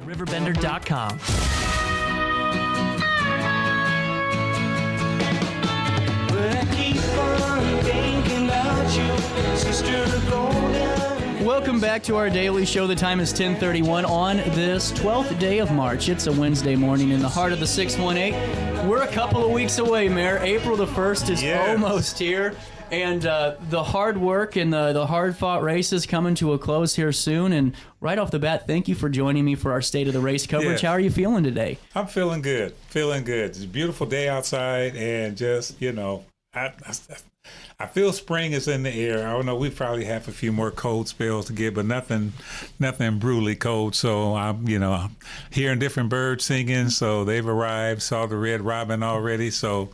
RiverBender.com. Welcome back to our daily show. The time is 10:31 on this 12th day of March. It's a Wednesday morning in the heart of the 618. We're a couple of weeks away, Mayor. April the 1st is almost here. And the hard work and the hard-fought race is coming to a close here soon. And right off the bat, thank you for joining me for our State of the Race coverage. How are you feeling today? I'm feeling good. It's a beautiful day outside, and just, I feel spring is in the air. I don't know, we probably have a few more cold spells to get, but nothing brutally cold. So I'm, hearing different birds singing. So they've arrived. Saw the red robin already. So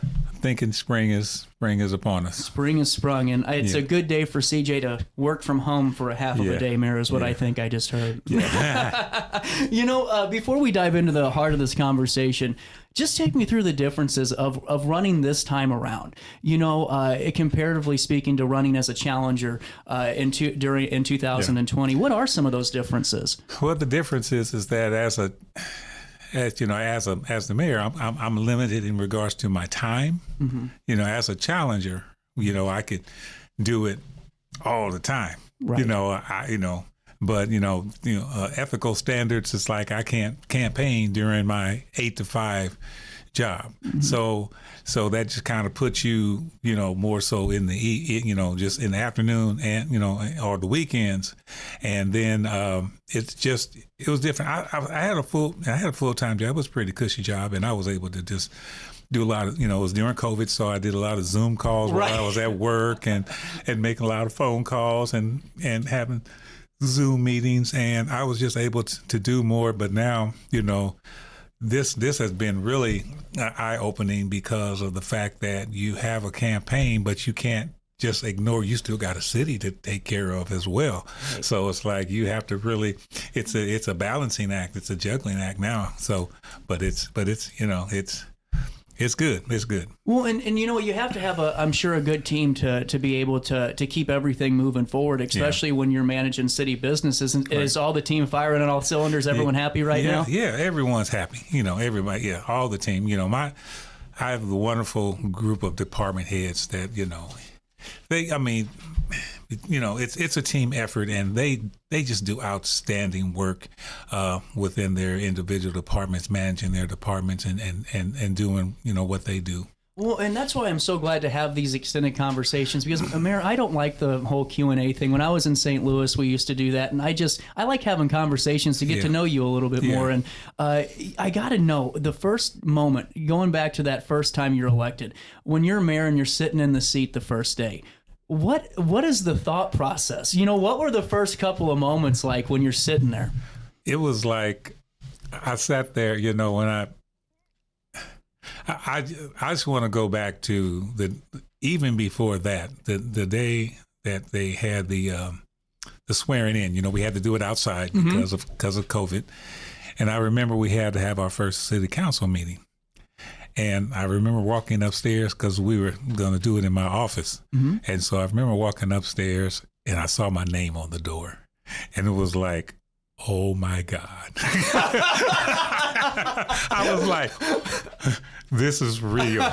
I'm thinking spring is upon us. Spring is sprung, and it's a good day for CJ to work from home for a half of a day, Mayor, is what I think I just heard. Before we dive into the heart of this conversation, just take me through the differences of running this time around. Comparatively speaking to running as a challenger in 2020. What are some of those differences? Well, the difference is that as the mayor, I'm limited in regards to my time. Mm-hmm. As a challenger, I could do it all the time. Right. But ethical standards is like I can't campaign during my 8 to 5 job. Mm-hmm. So that just kind of puts you, more so in the, just in the afternoon and, or the weekends. And then it was different. I had a full-time job. It was a pretty cushy job, and I was able to just do a lot of, it was during COVID, so I did a lot of Zoom calls while I was at work and making a lot of phone calls and having Zoom meetings, and I was just able to do more. But now, this has been really eye-opening because of the fact that you have a campaign, but you can't just ignore. You still got a city to take care of as well. Right. So it's like you have to really. It's a balancing act. It's a juggling act now. So, but it's good. It's good. Well, and you have to have I'm sure a good team to be able to keep everything moving forward, especially when you're managing city businesses. Is all the team firing on all cylinders? Everyone happy now? Yeah, everyone's happy. Everybody. Yeah, all the team. I have a wonderful group of department heads that it's a team effort, and they just do outstanding work within their individual departments, managing their departments and doing what they do. Well, and that's why I'm so glad to have these extended conversations, because, Mayor, I don't like the whole Q&A thing. When I was in St. Louis, we used to do that, and I like having conversations to get to know you a little bit more. And I got to know the first moment, going back to that first time you're elected, when you're mayor and you're sitting in the seat the first day. What is the thought process? What were the first couple of moments like when you're sitting there? It was like I sat there, when I just want to go back to even before that, the day that they had the swearing in. We had to do it outside because of COVID, and I remember we had to have our first city council meeting. And I remember walking upstairs because we were going to do it in my office. Mm-hmm. And so I remember walking upstairs and I saw my name on the door. And it was like, oh my God. I was like, this is real.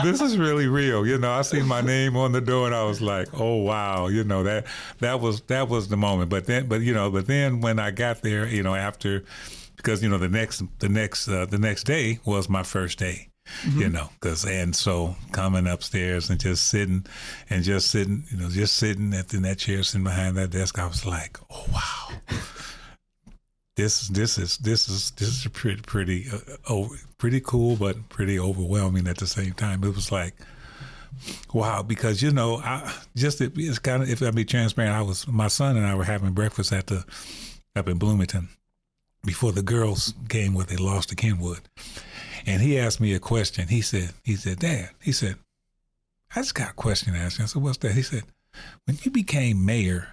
This is really real. I see my name on the door and I was like, oh wow, that was the moment. But then when I got there, after, because the next day was my first day, and so coming upstairs and just sitting in that chair, sitting behind that desk, I was like, oh wow, this is pretty cool, but pretty overwhelming at the same time. It was like, wow, because it's kind of, if I be transparent, my son and I were having breakfast up in Bloomington before the girls' game where they lost to Kenwood. And he asked me a question. He said, Dad, I just got a question to ask you. I said, what's that? He said, when you became mayor,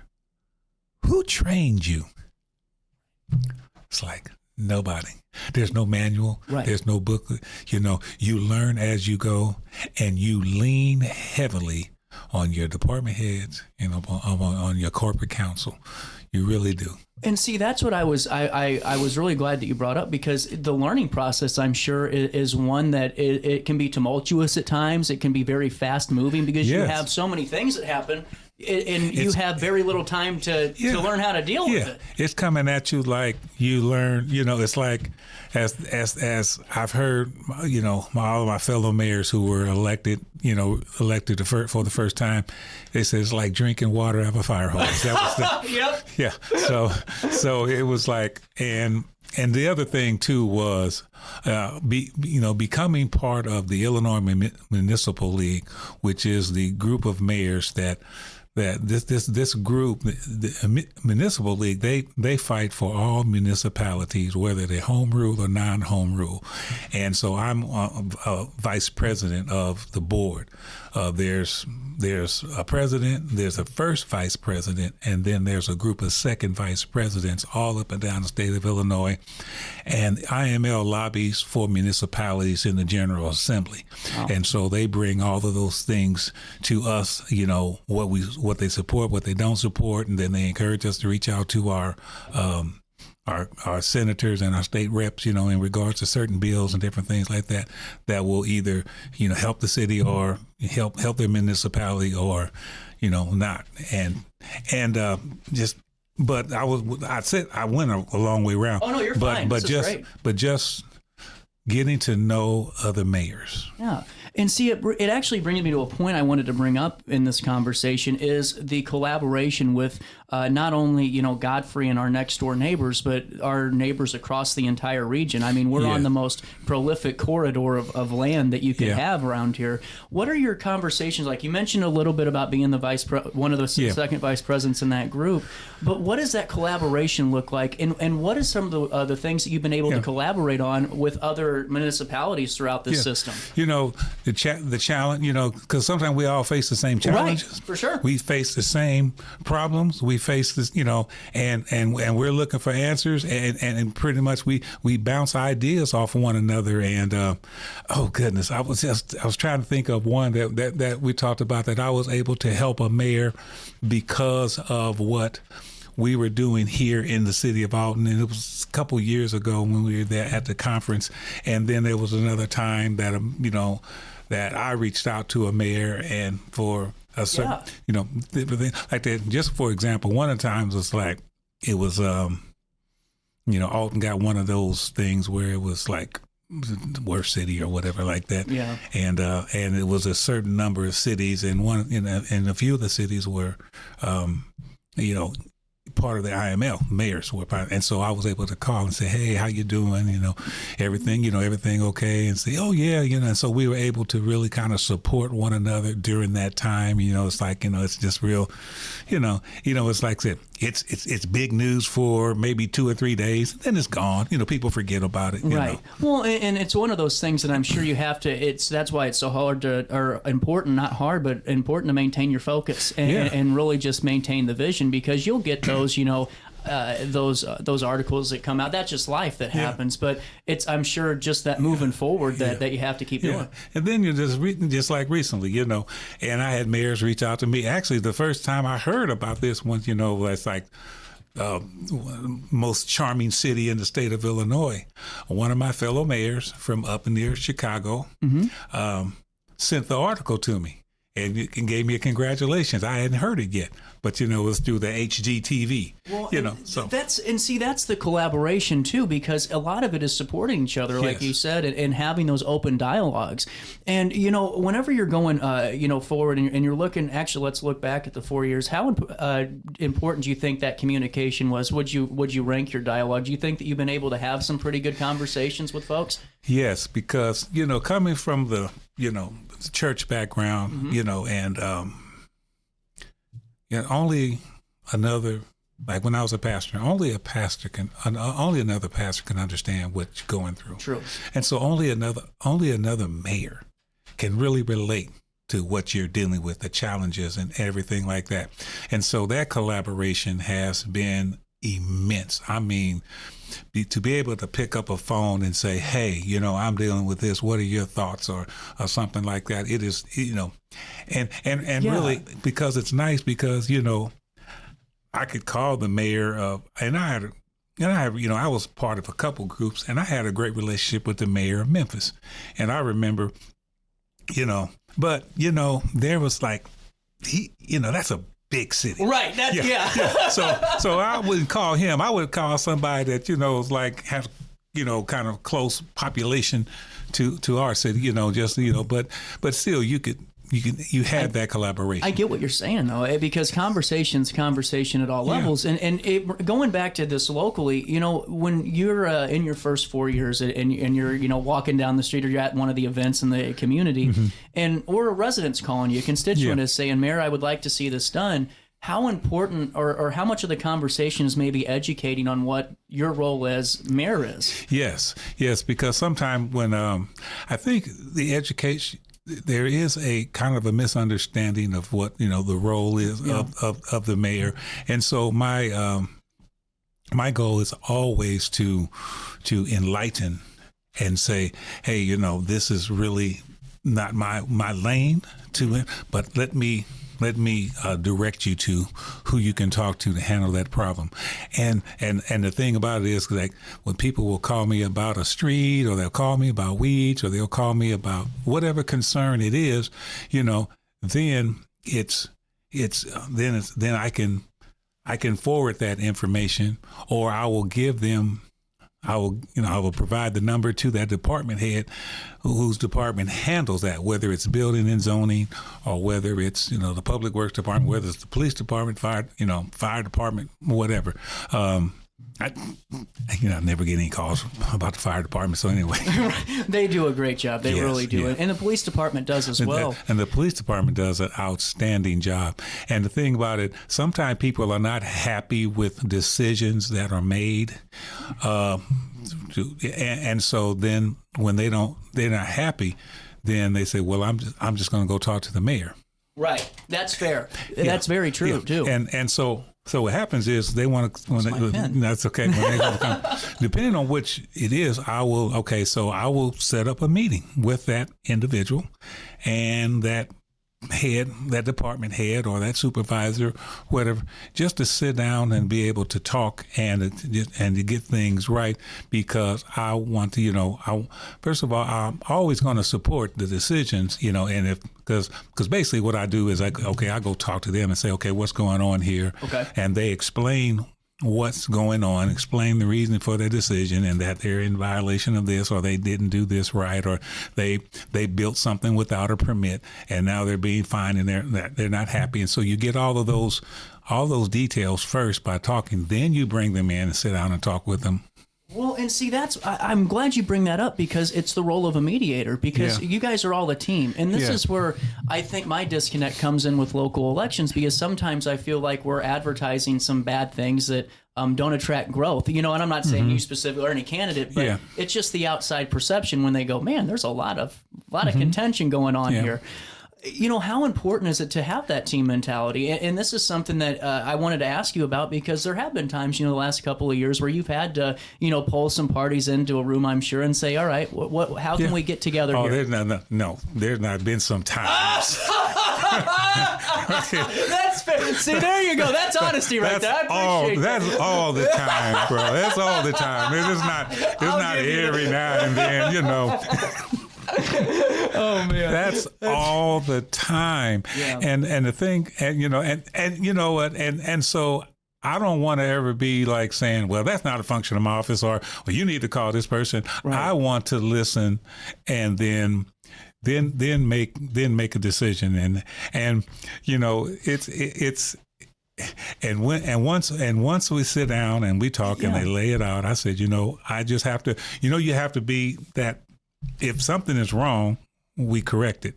who trained you? It's like, nobody. There's no manual. Right. There's no booklet. You learn as you go, and you lean heavily on your department heads, on your corporate council. You really do. And see, that's what I was really glad that you brought up, because the learning process, I'm sure, is one that it can be tumultuous at times. It can be very fast moving because you have so many things that happen, and you have very little time to learn how to deal with it. It's coming at you like you learn. It's like as I've heard, all of my fellow mayors who were elected for the first time, they said it's like drinking water out of a fire hose. That was Yep. Yeah. So it was like, and the other thing too was, becoming part of the Illinois Municipal League, which is the group of mayors that this group, the Municipal League, they fight for all municipalities, whether they're home rule or non-home rule. And so I'm a vice president of the board. There's a president, there's a first vice president, and then there's a group of second vice presidents all up and down the state of Illinois. And IML lobbies for municipalities in the General Assembly. Wow. And so they bring all of those things to us, what they support, what they don't support, and then they encourage us to reach out to our senators and our state reps, in regards to certain bills and different things like that, that will either, help the city or help their municipality or, not. But I went a long way around. Oh no, you're fine. But just getting to know other mayors. Yeah. And see, it actually brings me to a point I wanted to bring up in this conversation, is the collaboration with not only, Godfrey and our next door neighbors, but our neighbors across the entire region. I mean, we're on the most prolific corridor of land that you could have around here. What are your conversations like? You mentioned a little bit about being the one of the second vice presidents in that group, but what does that collaboration look like? And what is some of the things that you've been able to collaborate on with other municipalities throughout this system? The challenge, because sometimes we all face the same challenges. Right, for sure. We face the same problems. We face this, and we're looking for answers, and pretty much we bounce ideas off of one another. And oh goodness, I was trying to think of one that we talked about, that I was able to help a mayor because of what we were doing here in the city of Alton. And it was a couple years ago when we were there at the conference. And then there was another time that, that I reached out to a mayor, and for a certain, like that. Just for example, one of the times was like, it was, Alton got one of those things where it was like the worst city or whatever like that. Yeah. And it was a certain number of cities, and and a few of the cities were, part of the IML mayors were part, and so I was able to call and say, hey, how you doing? Everything okay? And say, oh yeah, and so we were able to really kind of support one another during that time. It's like, it's just real, it's like I said, it's big news for maybe 2 or 3 days, and then it's gone. People forget about it. Right. Well, and it's one of those things that I'm sure you have to. That's why it's so hard or important, not hard, but important to maintain your focus and really just maintain the vision, because you'll get those, those articles that come out. That's just life that happens. But it's, I'm sure, just that moving forward that you have to keep doing. And then just like recently, and I had mayors reach out to me. Actually, the first time I heard about this one, it's like most charming city in the state of Illinois. One of my fellow mayors from up near Chicago sent the article to me and gave me a congratulations. I hadn't heard it yet, but it was through the HGTV. Well, so that's the collaboration too, because a lot of it is supporting each other, like you said, and having those open dialogues. And whenever you're going, forward and you're looking. Actually, let's look back at the 4 years. How important do you think that communication was? Would you rank your dialogue? Do you think that you've been able to have some pretty good conversations with folks? Yes, because coming from the church background, and only another, like when I was a pastor, only another pastor can understand what you're going through. True. And so only another mayor can really relate to what you're dealing with, the challenges and everything like that. And so that collaboration has been immense. I mean, to be able to pick up a phone and say, hey, you know, I'm dealing with this. What are your thoughts, or something like that? It is, you know, and really, because it's nice, because, you know, I could call the mayor and I you know, I was part of a couple groups, and I had a great relationship with the mayor of Memphis. And I remember, you know, but, you know, there was like, you know, that's a big city. Right. That's, yeah. So I wouldn't call him. I would call somebody that, you know, is like, has, you know, kind of close population to our city, you know, just, you know, but still you had that collaboration. I get what you're saying, though, because conversation at all levels. Yeah. And going back to this locally, you know, when you're in your first 4 years and you're, you know, walking down the street, or you're at one of the events in the community, or a resident's calling you, a constituent is saying, Mayor, I would like to see this done. How important or how much of the conversation is maybe educating on what your role as mayor is? Yes, because sometimes when I think the education, there is a kind of a misunderstanding of what, you know, the role is of the mayor. And so my goal is always to enlighten and say, hey, you know, this is really not my lane to it, but let me direct you to who you can talk to handle that problem. And the thing about it is, like, when people will call me about a street, or they'll call me about weeds, or they'll call me about whatever concern it is, you know, then then I can forward that information, or I will give them, I will provide the number to that department head whose department handles that, whether it's building and zoning, or whether it's, you know, the public works department, whether it's the police department, fire department, whatever. I never get any calls about the fire department. So anyway, they do a great job. They really do it, and the police department does as well. And the police department does an outstanding job. And the thing about it, sometimes people are not happy with decisions that are made, and so then when they're not happy, then they say, well, I'm just going to go talk to the mayor. Right. That's fair. That's very true too. And so what happens is they want to. That's okay. When they come, depending on which it is, I will set up a meeting with that individual and that department head, or that supervisor, whatever, just to sit down and be able to talk and to get things right. Because I want to, you know, first of all, I'm always going to support the decisions, you know, and because basically what I do is I go talk to them and say, okay, what's going on here? Okay. And they explain what's going on, explain the reason for their decision, and that they're in violation of this, or they didn't do this right, or they built something without a permit, and now they're being fined, and they're not happy. And so you get all those details first by talking. Then you bring them in and sit down and talk with them. Well, and see, I'm glad you bring that up, because it's the role of a mediator, because you guys are all a team. And this is where I think my disconnect comes in with local elections, because sometimes I feel like we're advertising some bad things that don't attract growth. You know, and I'm not saying you specifically or any candidate, but it's just the outside perception when they go, man, there's a lot of contention going on here. You know, how important is it to have that team mentality? And this is something that I wanted to ask you about, because there have been times, you know, the last couple of years where you've had to, you know, pull some parties into a room, I'm sure, and say, all right, how can we get together here? There's not been some times. That's fair. See, there you go. That's honesty right there. I appreciate that. That's all the time, bro. That's all the time. It's not every now and then, you know. Oh man, that's all the time. Yeah. And the thing, and you know, and you know what, and so I don't want to ever be like saying, well, that's not a function of my office, or well, you need to call this person. Right. I want to listen, and then make a decision, and you know, it's. And once we sit down and we talk and they lay it out, I said, you know, I just have to, you know, you have to be that. If something is wrong, we correct it.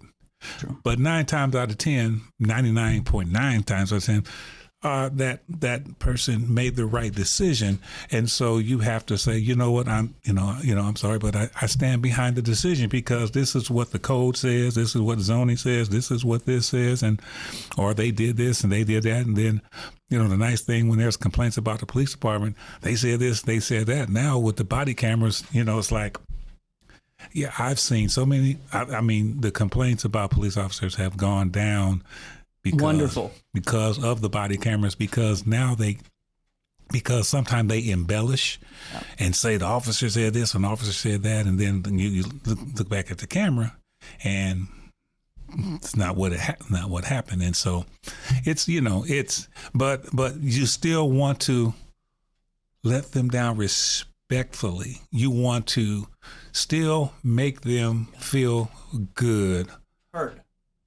True. But 9 times out of 10, 99.9 times out of 10, that person made the right decision, and so you have to say, you know what, I'm sorry, but I stand behind the decision because this is what the code says, this is what zoning says, this is what this says, or they did this and they did that, and then the nice thing when there's complaints about the police department, they said this, they said that. Now with the body cameras, it's like, yeah, I've seen so many. I mean, the complaints about police officers have gone down because of the body cameras, because sometimes they embellish and say the officer said this and the officer said that, and then you look back at the camera and it's not what happened. And so it's but you still want to let them down respectfully. You want to still make them feel good, heard,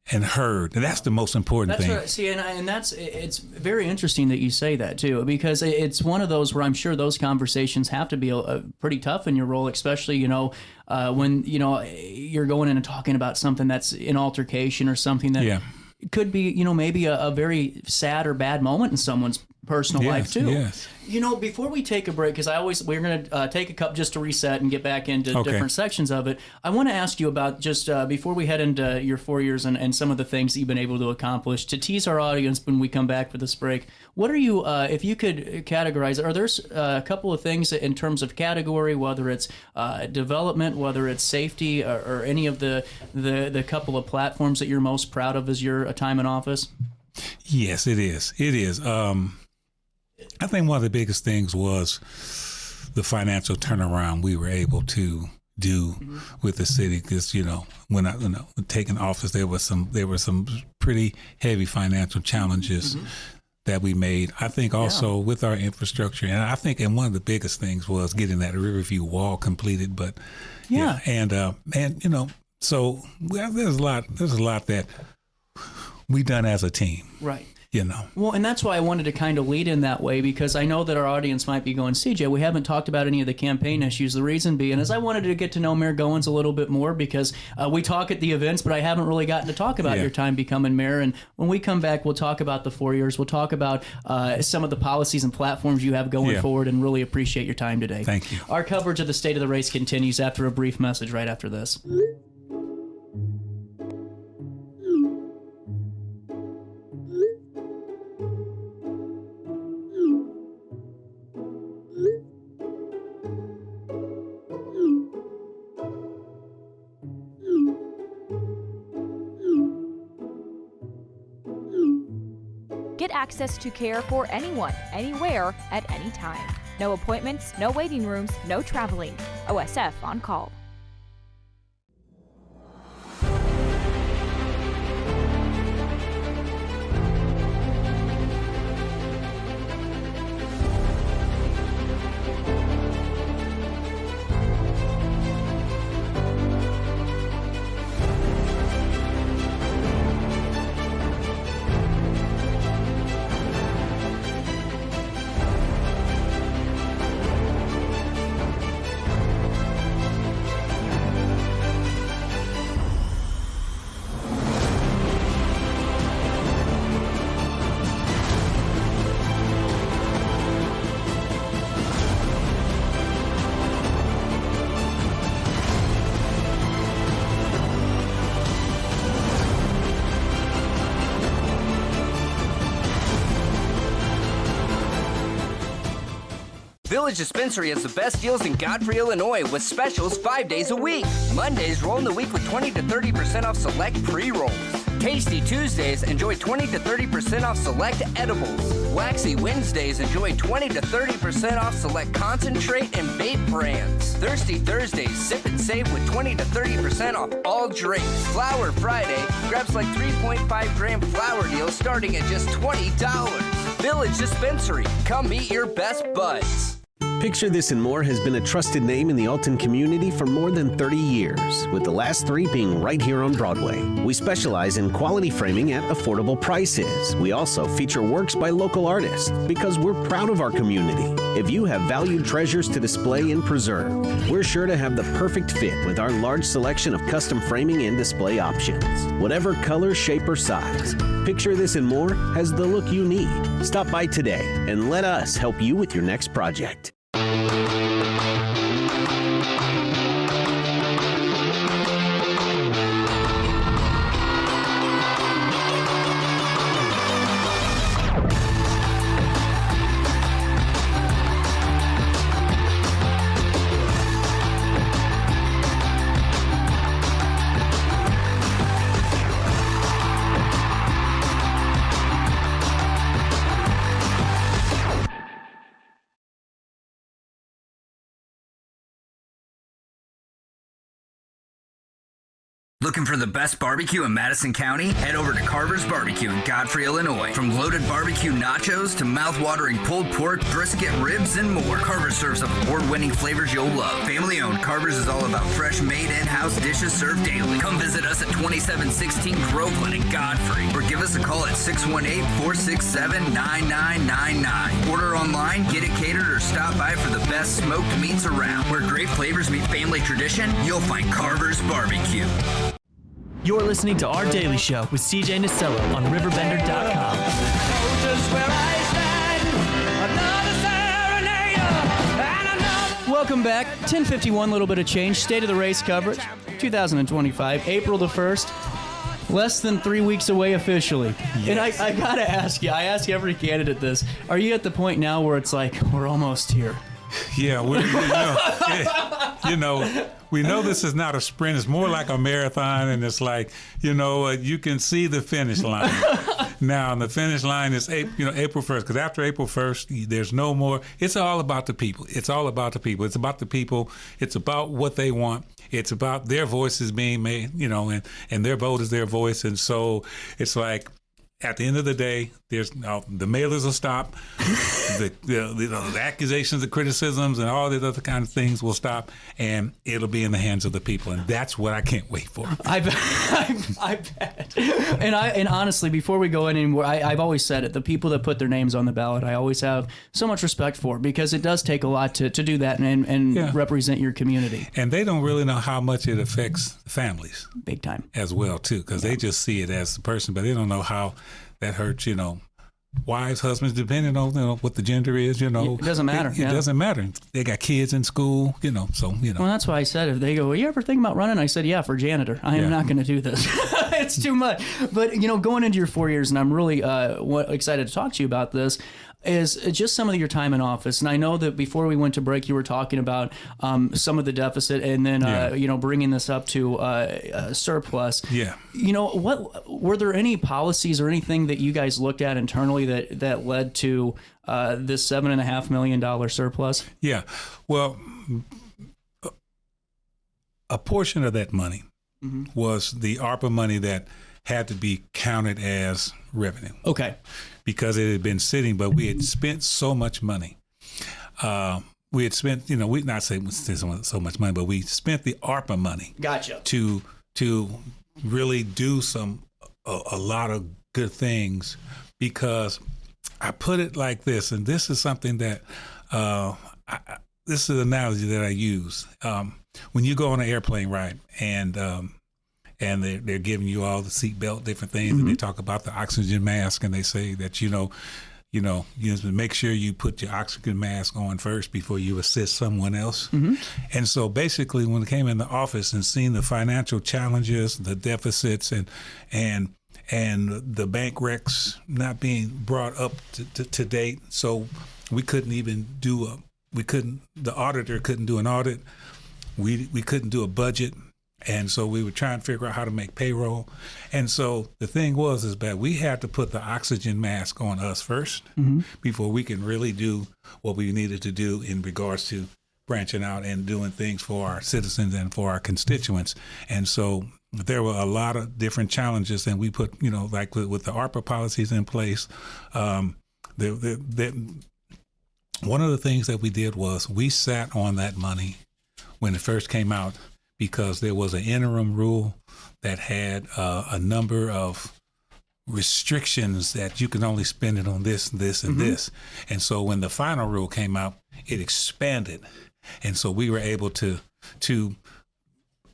and that's the most important thing. Right. See, and it's very interesting that you say that too, because it's one of those where I'm sure those conversations have to be pretty tough in your role, especially when you're going in and talking about something that's an altercation or something that could be maybe a very sad or bad moment in someone's personal life too. Yes. Before we take a break, because we're going to take a cup just to reset and get back into different sections of it. I want to ask you about just before we head into your 4 years and some of the things that you've been able to accomplish, to tease our audience when we come back for this break. What are you, if you could categorize, are there a couple of things in terms of category, whether it's development, whether it's safety, or any of the couple of platforms that you're most proud of as your time in office? Yes, it is. It is. I think one of the biggest things was the financial turnaround we were able to do with the city, because when I taking office, there were some pretty heavy financial challenges that we made. I think also with our infrastructure, and one of the biggest things was getting that Riverview wall completed. But so there's a lot that we done as a team, right? Well, and that's why I wanted to kind of lead in that way, because I know that our audience might be going, CJ, we haven't talked about any of the campaign issues. The reason being is I wanted to get to know Mayor Goins a little bit more, because we talk at the events, but I haven't really gotten to talk about your time becoming mayor. And when we come back, we'll talk about the 4 years. We'll talk about some of the policies and platforms you have going forward, and really appreciate your time today. Thank you. Our coverage of the state of the race continues after a brief message right after this. Get access to care for anyone, anywhere, at any time. No appointments, no waiting rooms, no traveling. OSF on call. Village Dispensary has the best deals in Godfrey, Illinois, with specials 5 days a week. Mondays, roll in the week with 20 to 30% off select pre-rolls. Tasty Tuesdays, enjoy 20 to 30% off select edibles. Waxy Wednesdays, enjoy 20 to 30% off select concentrate and vape brands. Thirsty Thursdays, sip and save with 20 to 30% off all drinks. Flower Friday, grab like 3.5 gram flower deals starting at just $20. Village Dispensary, come meet your best buds. Picture This and More has been a trusted name in the Alton community for more than 30 years, with the last 3 being right here on Broadway. We specialize in quality framing at affordable prices. We also feature works by local artists because we're proud of our community. If you have valued treasures to display and preserve, we're sure to have the perfect fit with our large selection of custom framing and display options. Whatever color, shape, or size, Picture This and More has the look you need. Stop by today and let us help you with your next project. Looking for the best barbecue in Madison County? Head over to Carver's Barbecue in Godfrey, Illinois. From loaded barbecue nachos to mouth-watering pulled pork, brisket, ribs, and more, Carver's serves up award-winning flavors you'll love. Family-owned, Carver's is all about fresh, made in-house dishes served daily. Come visit us at 2716 Groveland in Godfrey, or give us a call at 618-467-9999. Order online, get it catered, or stop by for the best smoked meats around. Where great flavors meet family tradition, you'll find Carver's Barbecue. You're listening to Our Daily Show with CJ Nasello on RiverBender.com. Welcome back. 10:51, little bit of change. State of the race coverage, 2025, April the 1st. Less than 3 weeks away officially. Yes. And I got to ask you, I ask every candidate this, are you at the point now where it's like, we're almost here? Yeah, we know this is not a sprint. It's more like a marathon, and it's like, you can see the finish line. Now, and the finish line is April 1st, because after April 1st, there's no more. It's all about the people. It's all about the people. It's about the people. It's about what they want. It's about their voices being made, and their vote is their voice. And so it's like, at the end of the day, the mailers will stop, the accusations, the criticisms, and all the other kind of things will stop, and it'll be in the hands of the people, and that's what I can't wait for. I bet. And honestly, before we go in anymore, I've always said it: the people that put their names on the ballot, I always have so much respect for, because it does take a lot to do that and represent your community. And they don't really know how much it affects families, big time, as well too, because they just see it as the person, but they don't know how that hurts, wives, husbands, depending on what the gender is, It doesn't matter. It doesn't matter. They got kids in school, so. Well, that's why I said, if they go, well, you ever think about running? I said, yeah, for janitor. I am not going to do this. It's too much. But, going into your 4 years, and I'm really excited to talk to you about this, is just some of your time in office. And I know that before we went to break, you were talking about some of the deficit, and then bringing this up to surplus. Yeah. What were there any policies or anything that you guys looked at internally that led to this $7.5 million surplus? Yeah. Well, a portion of that money was the ARPA money that had to be counted as revenue. Okay. Because it had been sitting, but we had spent so much money. We had spent, we not saying so much money, but we spent the ARPA money. Gotcha. To really do a lot of good things, because I put it like this, and this is something that this is an analogy that I use. When you go on an airplane ride, and they're giving you all the seatbelt, different things, and they talk about the oxygen mask, and they say that you make sure you put your oxygen mask on first before you assist someone else. And so basically, when I came in the office and seen the financial challenges, the deficits, and the bank recs not being brought up to date, so we couldn't even the auditor couldn't do an audit. We couldn't do a budget. And so we were trying to figure out how to make payroll. And so the thing is that we had to put the oxygen mask on us first before we can really do what we needed to do in regards to branching out and doing things for our citizens and for our constituents. And so there were a lot of different challenges, and we put, like with the ARPA policies in place, one of the things that we did was we sat on that money when it first came out, because there was an interim rule that had a number of restrictions that you can only spend it on this, this, and this. And so when the final rule came out, it expanded. And so we were able to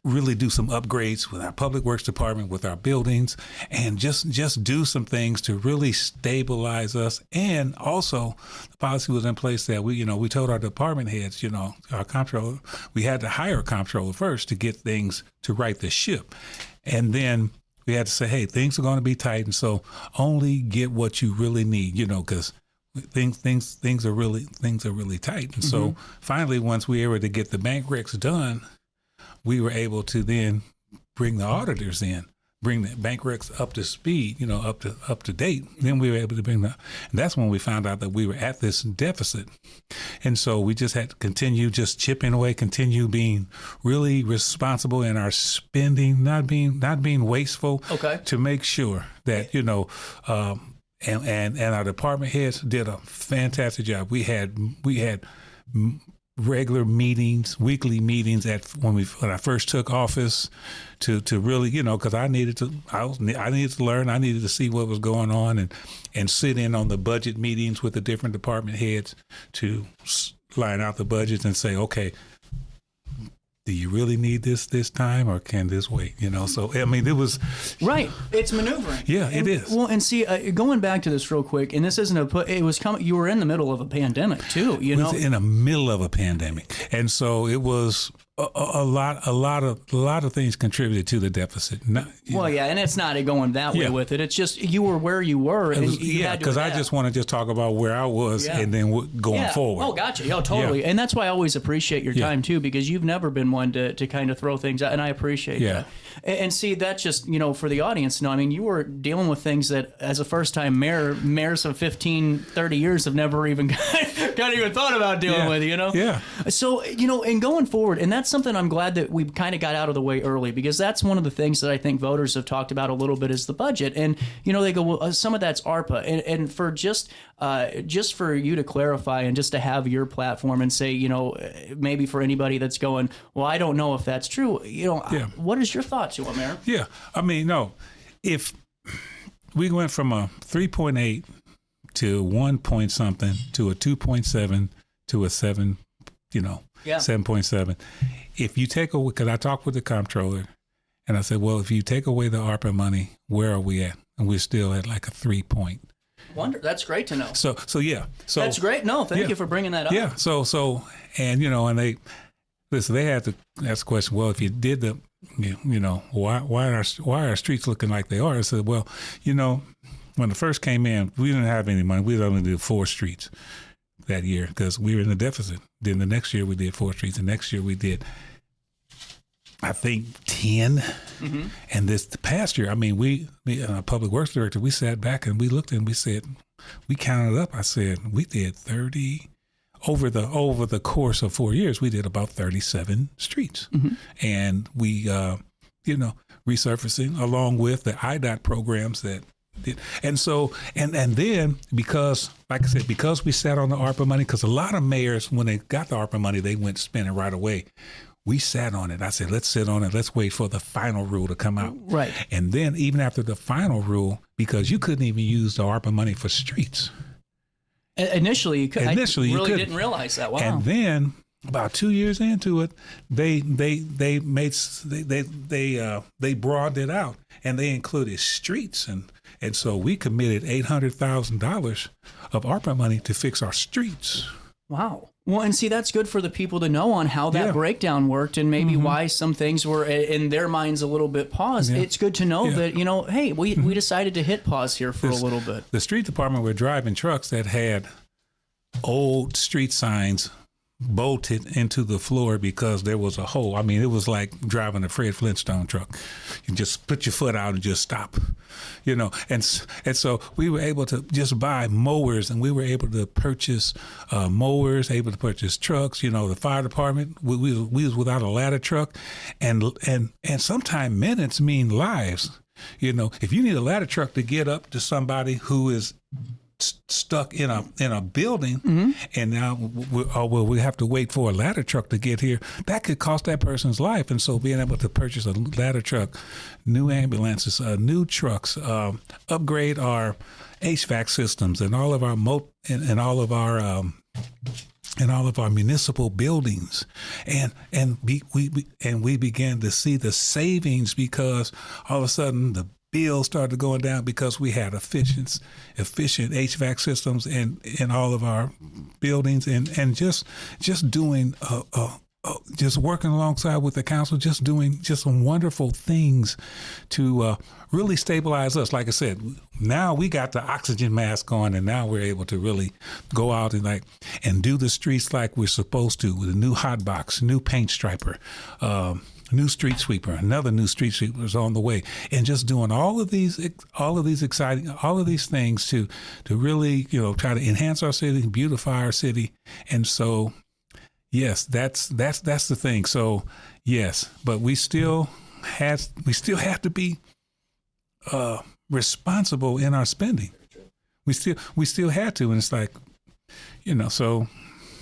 really do some upgrades with our public works department, with our buildings, and just do some things to really stabilize us. And also the policy was in place that we told our department heads, our comptroller, we had to hire a comptroller first to get things to right the ship. And then we had to say, hey, things are going to be tight, and so only get what you really need, because things are really tight. And so finally, once we were able to get the bank recs done, we were able to then bring the auditors in, bring the bank recs up to speed, up to date. Then we were able to and that's when we found out that we were at this deficit. And so we just had to continue just chipping away, continue being really responsible in our spending, not being wasteful, to make sure that, and our department heads did a fantastic job. We had regular meetings, weekly meetings when I first took office to really, because I needed to learn, I needed to see what was going on and sit in on the budget meetings with the different department heads to line out the budgets and say, okay, do you really need this time, or can this wait? So I mean, it was right. It's maneuvering. Yeah, it is. Well, and see, going back to this real quick, and this isn't it was coming. You were in the middle of a pandemic too. It was in the middle of a pandemic, and so it was a lot of things contributed to the deficit. Yeah, and it's not going that way with it. It's just you were where you were. Because I just want to just talk about where I was and then going forward. Oh, gotcha. Yeah, totally. And that's why I always appreciate your time too, because you've never been one to kind of throw things out, and I appreciate that. And see, that's just, for the audience to know, I mean, you were dealing with things that as a first-time mayor, mayors of 15, 30 years have never even kind of even thought about dealing with, Yeah. So, and going forward, and that's something I'm glad that we kind of got out of the way early, because that's one of the things that I think voters have talked about a little bit is the budget. And, they go, well, some of that's ARPA. And for just for you to clarify and just to have your platform and say, maybe for anybody that's going, well, I don't know if that's true, what is your thought to it, Mayor? Yeah. I mean, no, if we went from a 3.8 to 1 point something to a 2.7 to a 7, 7.7. If you take away, because I talked with the comptroller and I said, well, if you take away the ARPA money, where are we at? And we're still at like a 3 point. That's great to know. So yeah. So that's great. No, thank you for bringing that up. Yeah. So, and and they had to ask the question, well, if you did the, why are our streets looking like they are? I said, well, when it first came in, we didn't have any money. We only did 4 streets that year because we were in a deficit. Then the next year we did 4 streets. The next year we did, I think, 10. Mm-hmm. And the past year, I mean, we public works director, we sat back and we looked and we said, we counted up. I said, we did 30 over the course of 4 years. We did about 37 streets, and we, resurfacing along with the IDOT programs that did. And so, and then because, like I said, because we sat on the ARPA money, because a lot of mayors, when they got the ARPA money, they went spending right away. We sat on it. I said, let's sit on it. Let's wait for the final rule to come out. Right. And then even after the final rule, because you couldn't even use the ARPA money for streets. Initially, you could. I really didn't realize that. Wow. And then about 2 years into it, they broadened it out and they included streets, and so we committed $800,000 of ARPA money to fix our streets. Wow. Well, and see, that's good for the people to know on how that breakdown worked and maybe why some things were in their minds a little bit paused. Yeah. It's good to know that, hey, we decided to hit pause here for a little bit. The street department were driving trucks that had old street signs bolted into the floor because there was a hole. I mean, it was like driving a Fred Flintstone truck. You just put your foot out and just stop, and so we were able to just buy mowers, and we were able to purchase mowers, able to purchase trucks. The fire department, we was without a ladder truck, and sometimes minutes mean lives. If you need a ladder truck to get up to somebody who is stuck in a building, and now we have to wait for a ladder truck to get here. That could cost that person's life. And so being able to purchase a ladder truck, new ambulances, new trucks, upgrade our HVAC systems and all of our and all of our municipal buildings, and we began to see the savings, because all of a sudden the bills started going down because we had efficient HVAC systems in all of our buildings, and just doing just working alongside with the council, just doing just some wonderful things to really stabilize us. Like I said, now we got the oxygen mask on, and now we're able to really go out and do the streets like we're supposed to, with a new hot box, new paint striper, new street sweeper, another new street sweeper is on the way, and just doing all of these things to really, try to enhance our city, beautify our city. And so, yes, that's the thing. So yes, but we still have to be responsible in our spending. We still had to, and it's like, so.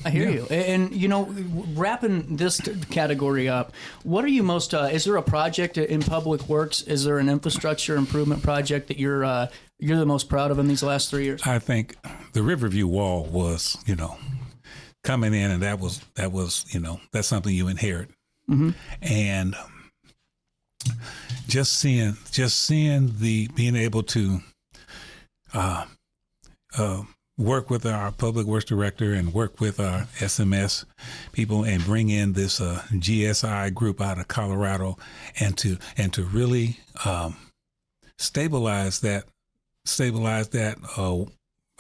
I hear you. And, wrapping this category up, what are you most, is there a project in Public Works? Is there an infrastructure improvement project that you're the most proud of in these last 3 years? I think the Riverview Wall was, coming in, and that was, that's something you inherit. Mm-hmm. And just seeing being able to, work with our public works director and work with our SMS people and bring in this GSI group out of Colorado, and to really stabilize that a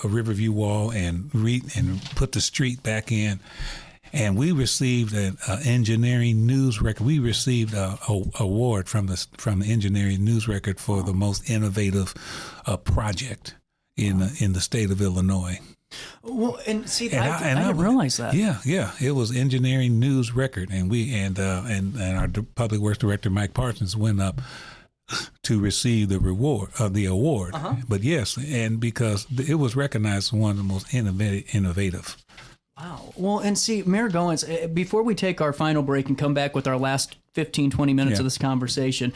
Riverview Wall and put the street back in. And we received an engineering news record. We received a award from the engineering news record for the most innovative project in the state of Illinois. Well, and see, I didn't realize that. Yeah, it was engineering news record, and we and our public works director Mike Parsons went up to receive the award. Uh-huh. But yes, and because it was recognized as one of the most innovative. Wow. Well, and see, Mayor Goins, before we take our final break and come back with our last 15, 20 minutes of this conversation,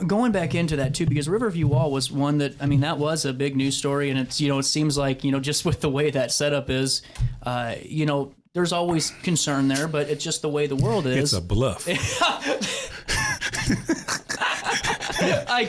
going back into that too, because Riverview Wall was one that, that was a big news story, and it's, it seems like, just with the way that setup is, there's always concern there, but it's just the way the world is. It's a bluff.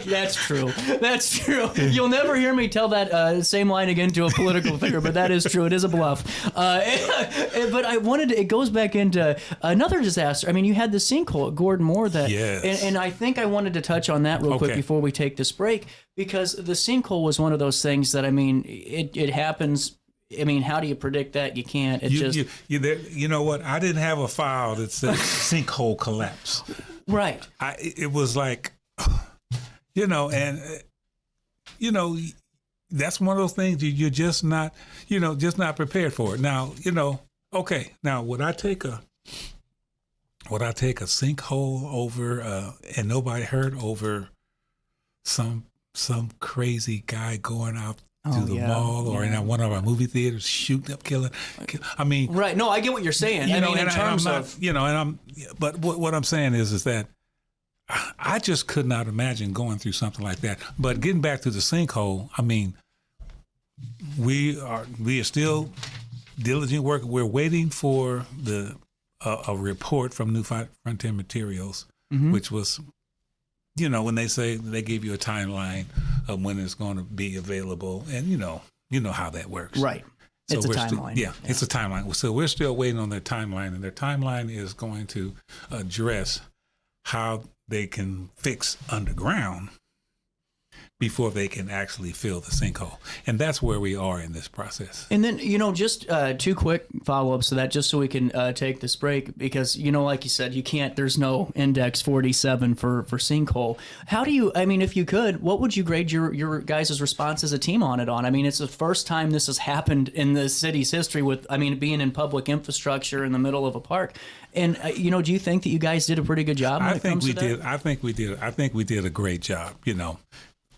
That's true. That's true. You'll never hear me tell that same line again to a political figure, but that is true. It is a bluff. But I wanted to, it goes back into another disaster. You had the sinkhole at Gordon Moore that, yes. and I think I wanted to touch on that real quick before we take this break, because the sinkhole was one of those things that, it happens. How do you predict that? You can't. You know what? I didn't have a file that said sinkhole collapse. Right. It was like, that's one of those things you're just not prepared for it. Now, okay. Now, would I take a sinkhole over and nobody hurt over some crazy guy going out to the mall or in one of our movie theaters shooting up, killing? Right. No, I get what you're saying. But what I'm saying is that I just could not imagine going through something like that. But getting back to the sinkhole, we are still diligent work. We're waiting for a report from New Frontier Materials, which was, when they say they give you a timeline of when it's going to be available, and you know how that works, right? So it's a timeline. It's a timeline. So we're still waiting on their timeline, and their timeline is going to address how they can fix underground before they can actually fill the sinkhole. And that's where we are in this process. And then, just two quick follow-ups to that, just so we can take this break, because, like you said, you can't, there's no index 47 for sinkhole. How do you, if you could, what would you grade your guys' response as a team on it on? It's the first time this has happened in the city's history with, being in public infrastructure in the middle of a park. And, do you think that you guys did a pretty good job when it comes to that? I think we did a great job,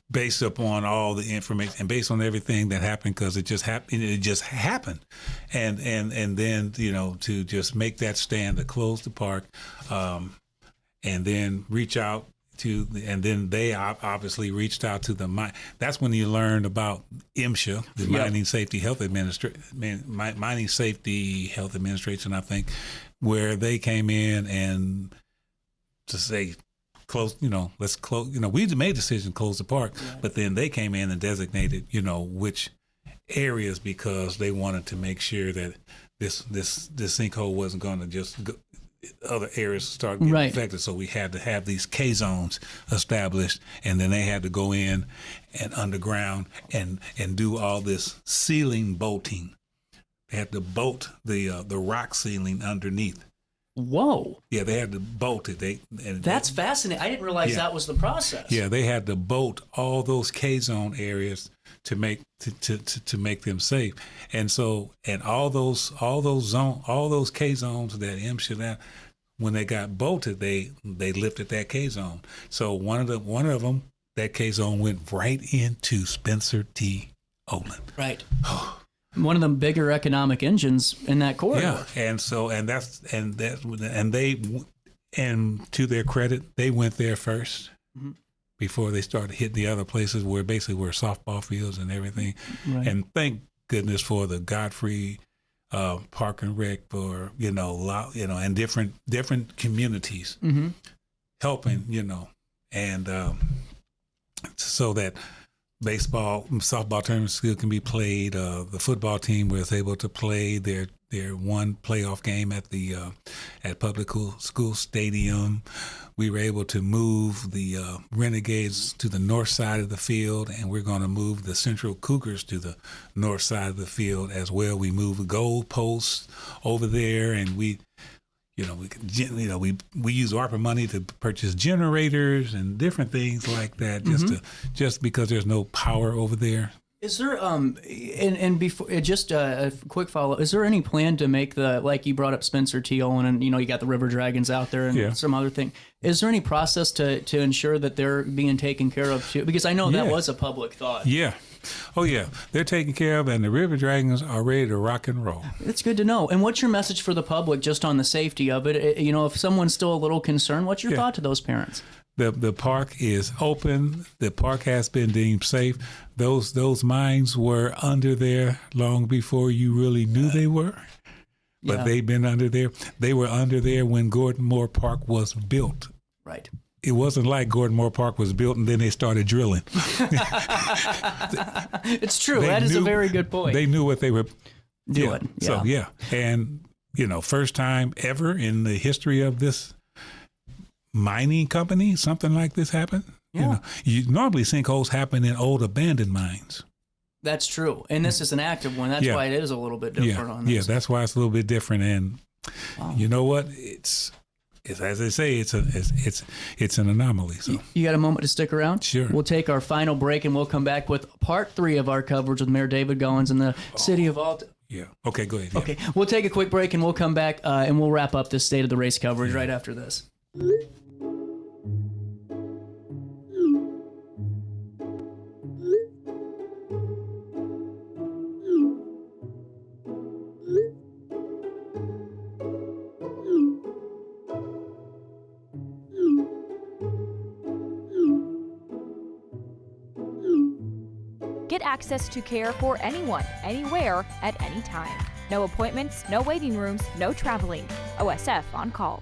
based upon all the information and based on everything that happened, because it just happened, and then to just make that stand to close the park, and then reach out to, and then they obviously reached out to the mine. That's when you learned about MSHA, the Mining Safety Health Mining Safety Health Administration, I think, where they came in and to say, close, let's close, we made a decision to close the park, but then they came in and designated, which areas, because they wanted to make sure that this sinkhole wasn't going to just go, other areas start getting affected. So we had to have these K zones established, and then they had to go in and underground and do all this ceiling bolting. They had to bolt the rock ceiling underneath. Whoa. Yeah, they had to bolt it. That's fascinating. I didn't realize that was the process. Yeah, they had to bolt all those K-zone areas to make them safe. And so, and all those K-zones that MSHA, when they got bolted, they lifted that K-zone. So one of them, that K-zone went right into Spencer T. Olin. Right. One of the bigger economic engines in that corridor. Yeah, and to their credit, they went there first before they started hitting the other places where basically were softball fields and everything. Right. And thank goodness for the Godfrey Park and Rec for and different communities helping and so that softball tournaments still can be played. The football team was able to play their one playoff game at the at public school stadium. We were able to move the Renegades to the north side of the field, and we're going to move the Central Cougars to the north side of the field as well. We moved the goalposts over there, and we use ARPA money to purchase generators and different things like that, just because there's no power over there. Is there and before just a quick follow? Is there any plan to make like you brought up Spencer T. Olin, and you got the River Dragons out there and some other thing? Is there any process to ensure that they're being taken care of too? Because I know that was a public thought. Yeah. Oh, yeah. They're taken care of, and the River Dragons are ready to rock and roll. It's good to know. And what's your message for the public just on the safety of it? If someone's still a little concerned, what's your thought to those parents? The park is open. The park has been deemed safe. Those mines were under there long before you really knew they were. But they've been under there. They were under there when Gordon Moore Park was built. Right. It wasn't like Gordon Moore Park was built and then they started drilling. It's true. That is a very good point. They knew what they were doing. Yeah. So, and, first time ever in the history of this mining company, something like this happened. Yeah. Normally sinkholes happen in old abandoned mines. That's true. And this is an active one. That's why it is a little bit different on this. Yeah, that's why it's a little bit different. And you know what? It's as they say, it's an anomaly. So you got a moment to stick around? Sure. We'll take our final break and we'll come back with part 3 of our coverage with Mayor David Goins in the city of Alta. Yeah. Okay, go ahead. Yeah. Okay. We'll take a quick break and we'll come back and we'll wrap up this State of the Race coverage right after this. Get access to care for anyone, anywhere, at any time. No appointments, no waiting rooms, no traveling. OSF on call.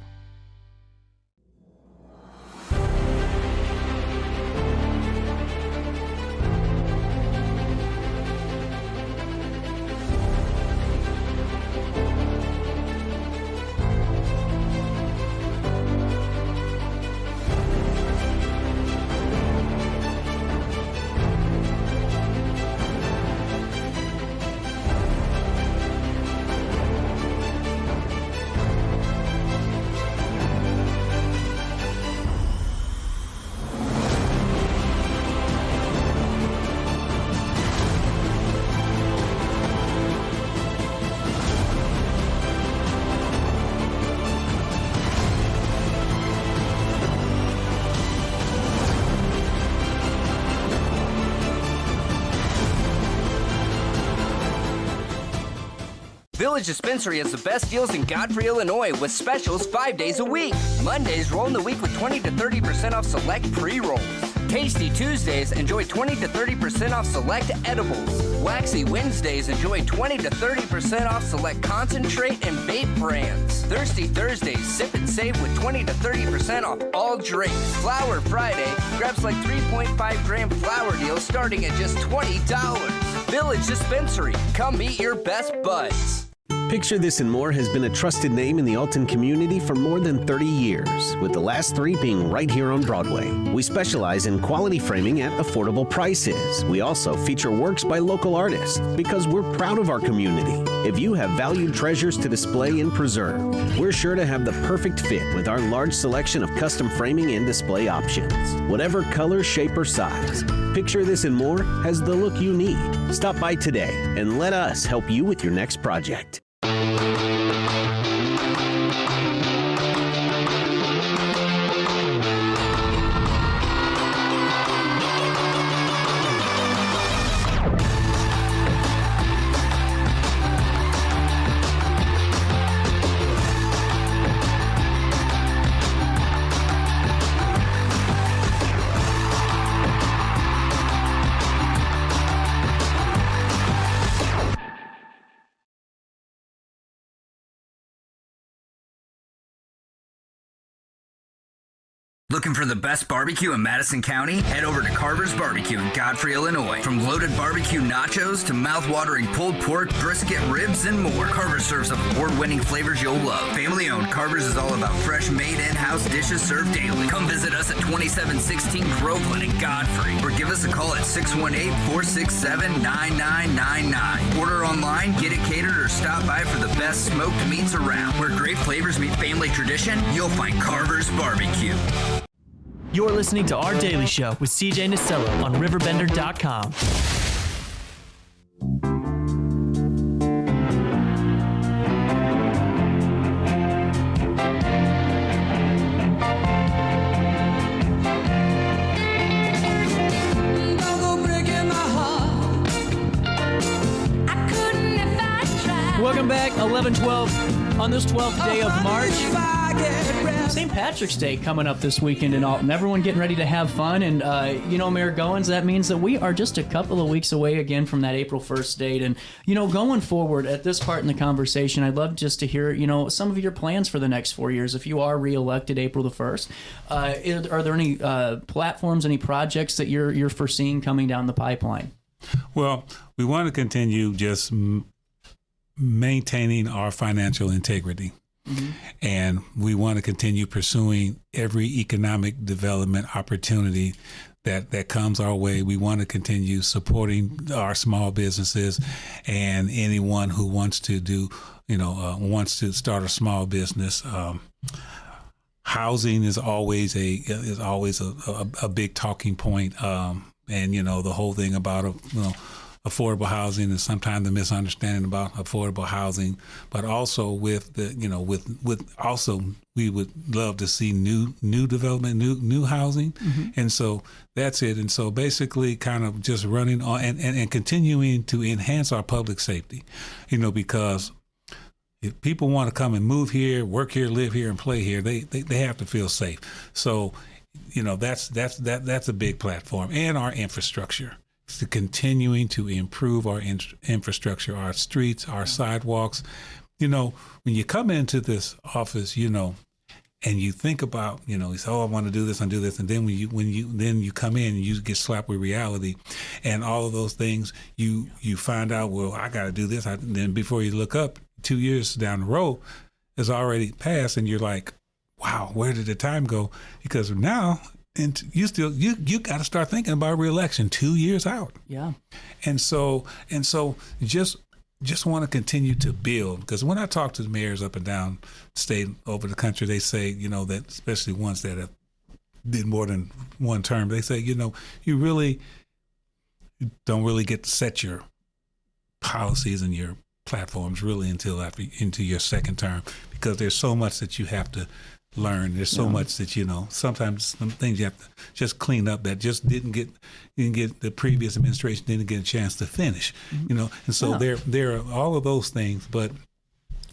Village Dispensary has the best deals in Godfrey, Illinois with specials 5 days a week. Mondays roll in the week with 20 to 30% off select pre-rolls. Tasty Tuesdays, enjoy 20 to 30% off select edibles. Waxy Wednesdays, enjoy 20 to 30% off select concentrate and vape brands. Thirsty Thursdays, sip and save with 20 to 30% off all drinks. Flower Friday, grab like 3.5 gram flower deals starting at just $20. Village Dispensary, come meet your best buds. Picture This and More has been a trusted name in the Alton community for more than 30 years, with the last 3 being right here on Broadway. We specialize in quality framing at affordable prices. We also feature works by local artists because we're proud of our community. If you have valued treasures to display and preserve, we're sure to have the perfect fit with our large selection of custom framing and display options. Whatever color, shape, or size, Picture This and More has the look you need. Stop by today and let us help you with your next project. Looking for the best barbecue in Madison County? Head over to Carver's Barbecue in Godfrey, Illinois. From loaded barbecue nachos to mouth-watering pulled pork, brisket, ribs, and more, Carver's serves up award-winning flavors you'll love. Family-owned, Carver's is all about fresh-made in-house dishes served daily. Come visit us at 2716 Groveland in Godfrey, or give us a call at 618-467-9999. Order online, get it catered, or stop by for the best smoked meats around. Where great flavors meet family tradition, you'll find Carver's Barbecue. You're listening to Our Daily Show with CJ Nasello on RiverBender.com. Welcome back, 11:12 on this 12th day of March. St. Patrick's Day coming up this weekend in Alton. Everyone getting ready to have fun. And, Mayor Goins, that means that we are just a couple of weeks away again from that April 1st date. And, going forward at this part in the conversation, I'd love just to hear, some of your plans for the next 4 years. If you are reelected April the 1st, are there any platforms, any projects that you're foreseeing coming down the pipeline? Well, we want to continue just maintaining our financial integrity. Mm-hmm. And we want to continue pursuing every economic development opportunity that comes our way. We want to continue supporting our small businesses and anyone who wants to wants to start a small business. Housing is always a big talking point. And the whole thing about affordable housing is sometimes the misunderstanding about affordable housing, but also with we would love to see new development, new housing. Mm-hmm. And so that's it. And so basically kind of just running on and continuing to enhance our public safety, because if people want to come and move here, work here, live here, and play here, they have to feel safe. So, that's a big platform, and our infrastructure. To continuing to improve our infrastructure, our streets, our sidewalks. When you come into this office, and you think about, you say, I want to do this and do this, and then when you come in, you get slapped with reality, and all of those things, you find out, well, I got to do this. Then before you look up, 2 years down the road is already passed, and you're like, wow, where did the time go? Because now. And you got to start thinking about re-election 2 years out. Yeah. And so just want to continue to build, because when I talk to the mayors up and down state over the country, they say, that especially ones that have did more than one term, they say, you really don't really get to set your policies and your platforms really until into your second term, because there's so much that you have to learn. There's so much that sometimes some things you have to just clean up that just didn't get the previous administration didn't get a chance to finish. Mm-hmm. And so there are all of those things, but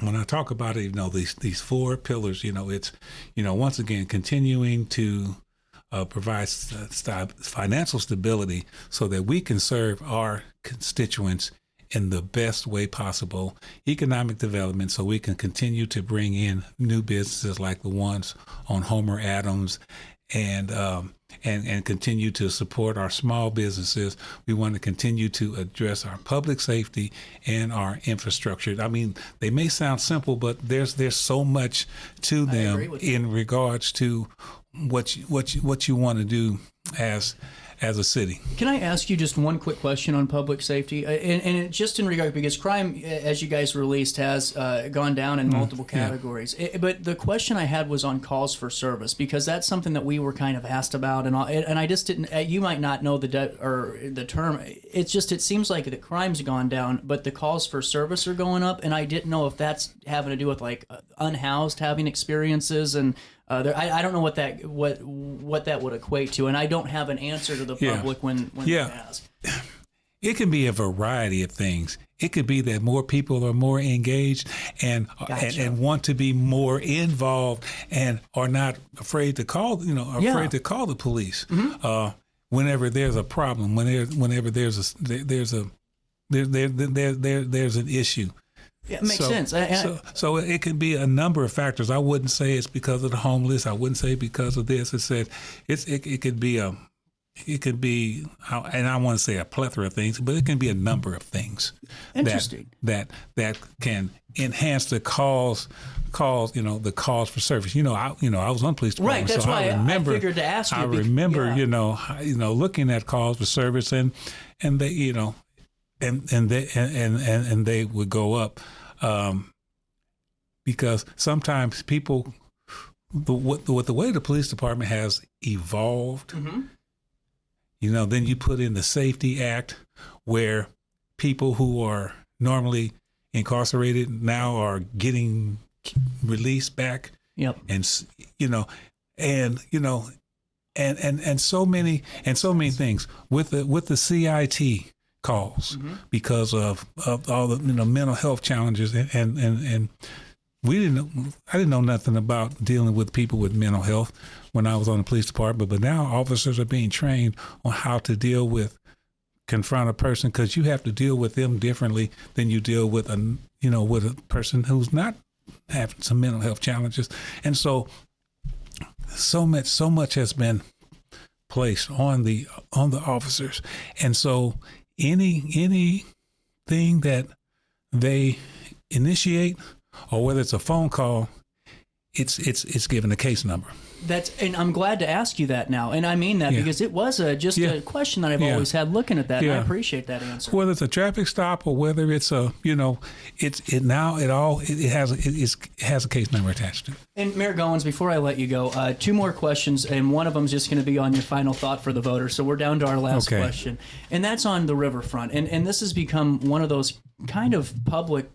when I talk about it, these four pillars, it's, once again, continuing to provide financial stability so that we can serve our constituents in the best way possible, economic development so we can continue to bring in new businesses like the ones on Homer Adams, and continue to support our small businesses. We want to continue to address our public safety and our infrastructure. I mean, they may sound simple, but there's so much to them in regards to what you want to do as a city. Can I ask you just one quick question on public safety? And just in regard, because crime, as you guys released, has gone down in multiple categories. Yeah. But the question I had was on calls for service, because that's something that we were kind of asked about, and I just didn't. You might not know the term. It's just, it seems like the crime's gone down, but the calls for service are going up, and I didn't know if that's having to do with like unhoused having experiences and. I don't know what that would equate to, and I don't have an answer to the public when they ask. It can be a variety of things. It could be that more people are more engaged and want to be more involved and are not afraid to call the police whenever there's a problem, whenever there's an issue. Yeah, it makes sense. So it can be a number of factors. I wouldn't say it's because of the homeless. I wouldn't say because of this. It could be and I want to say a plethora of things, but it can be a number of things. Interesting. That can enhance the calls. The calls for service. I was on police department, right. That's so why I figured to ask you. I remember, looking at calls for service, and they, and they would go up because sometimes people, the way the police department has evolved, then you put in the Safety Act where people who are normally incarcerated now are getting released back. Yep. And so many things with the CIT calls because of all the mental health challenges and I didn't know nothing about dealing with people with mental health when I was on the police department, but now officers are being trained on how to confront a person, because you have to deal with them differently than you deal with a person who's not having some mental health challenges. And so much has been placed on the officers, and so anything that they initiate, or whether it's a phone call, it's given a case number. And I'm glad to ask you that now, and I mean that because it was a question that I've always had looking at that, and I appreciate that answer. Whether it's a traffic stop or whether it's it has a case number attached to it. And Mayor Goins, before I let you go, two more questions, and one of them is just going to be on your final thought for the voters. So we're down to our last question, and that's on the riverfront, and this has become one of those kind of public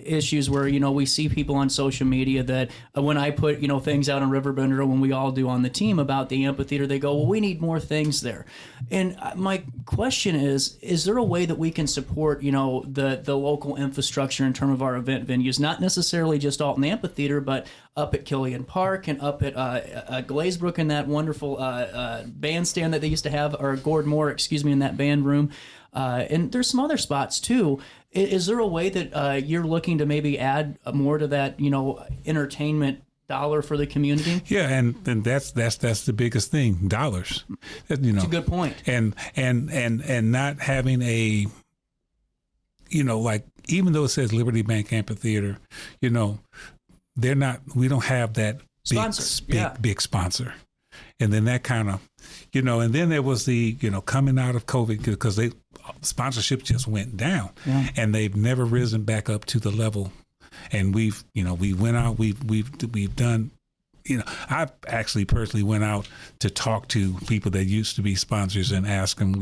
issues where we see people on social media that when I put things out on RiverBender, when we all do on the team about the amphitheater, they go, well, we need more things there. And my question is there a way that we can support the local infrastructure in terms of our event venues, not necessarily just Alton Amphitheater, but up at Killian Park and up at Glazebrook in that wonderful bandstand that they used to have, or Gord Moore, in that band room. And there's some other spots too. Is there a way that you're looking to maybe add more to that, entertainment dollar for the community? Yeah, and that's the biggest thing, dollars. It's a good point. And not having a, like, even though it says Liberty Bank Amphitheater, we don't have that big sponsor. And then that kind of, and then there was the, coming out of COVID, because sponsorship just went down, and they've never risen back up to the level. And we went out, we've done, I actually personally went out to talk to people that used to be sponsors and ask them,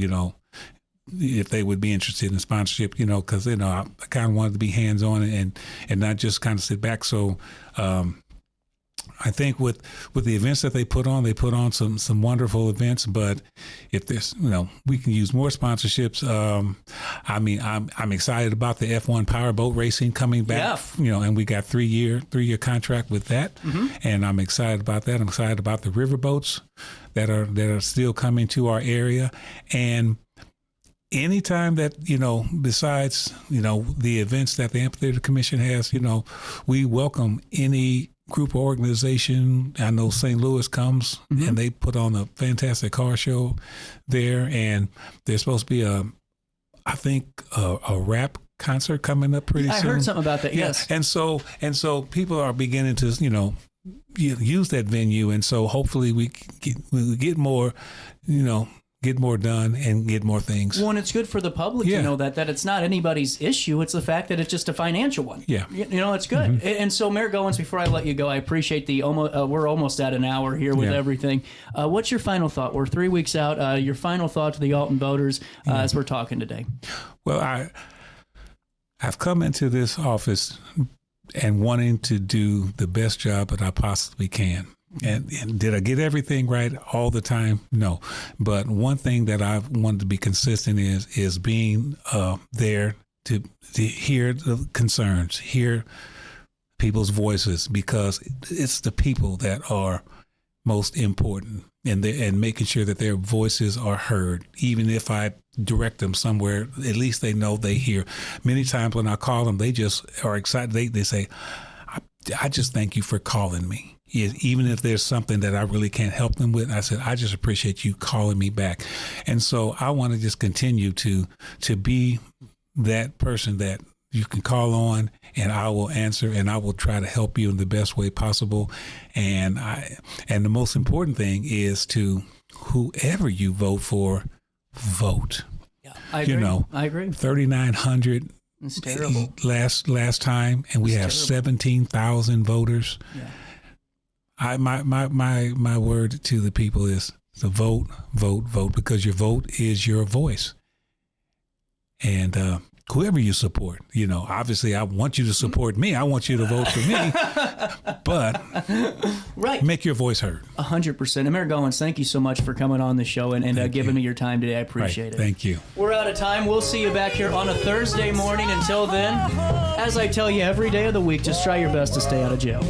if they would be interested in sponsorship, because, I kind of wanted to be hands-on and not just kind of sit back. So, I think with the events that they put on some wonderful events. But if there's, we can use more sponsorships. I'm excited about the F1 powerboat racing coming back. Yeah. And we got 3-year contract with that, and I'm excited about that. I'm excited about the riverboats that are still coming to our area, and anytime that, besides, the events that the Amphitheater Commission has, we welcome any group or organization. I know St. Louis comes and they put on a fantastic car show there, and there's supposed to be a rap concert coming up pretty soon. I heard something about that. Yeah. Yes. And so people are beginning to, use that venue, and so hopefully we get more, get more done and get more things. Well, and it's good for the public to know that it's not anybody's issue. It's the fact that it's just a financial one. Yeah. It's good. And so, Mayor Goins, before I let you go, I appreciate we're almost at an hour here with everything. What's your final thought? We're 3 weeks out. Your final thought to the Alton voters as we're talking today. Well, I've come into this office and wanting to do the best job that I possibly can. And did I get everything right all the time? No. But one thing that I've wanted to be consistent is being there to hear the concerns, hear people's voices, because it's the people that are most important, and making sure that their voices are heard. Even if I direct them somewhere, at least they know they hear. Many times when I call them, they just are excited. They say, I just thank you for calling me. Even if there's something that I really can't help them with, I said, I just appreciate you calling me back. And so I want to just continue to be that person that you can call on, and I will answer, and I will try to help you in the best way possible. And the most important thing is to, whoever you vote for, vote. Yeah, I agree. I agree. 3,900 It's terrible. last time, and we have 17,000 voters. Yeah. My word to the people is to vote, because your vote is your voice. And whoever you support, obviously I want you to support me. I want you to vote for me, but make your voice heard. 100%. And Mayor Goins, thank you so much for coming on the show and giving me your time today. I appreciate it. Thank you. We're out of time. We'll see you back here on a Thursday morning. Until then, as I tell you every day of the week, just try your best to stay out of jail.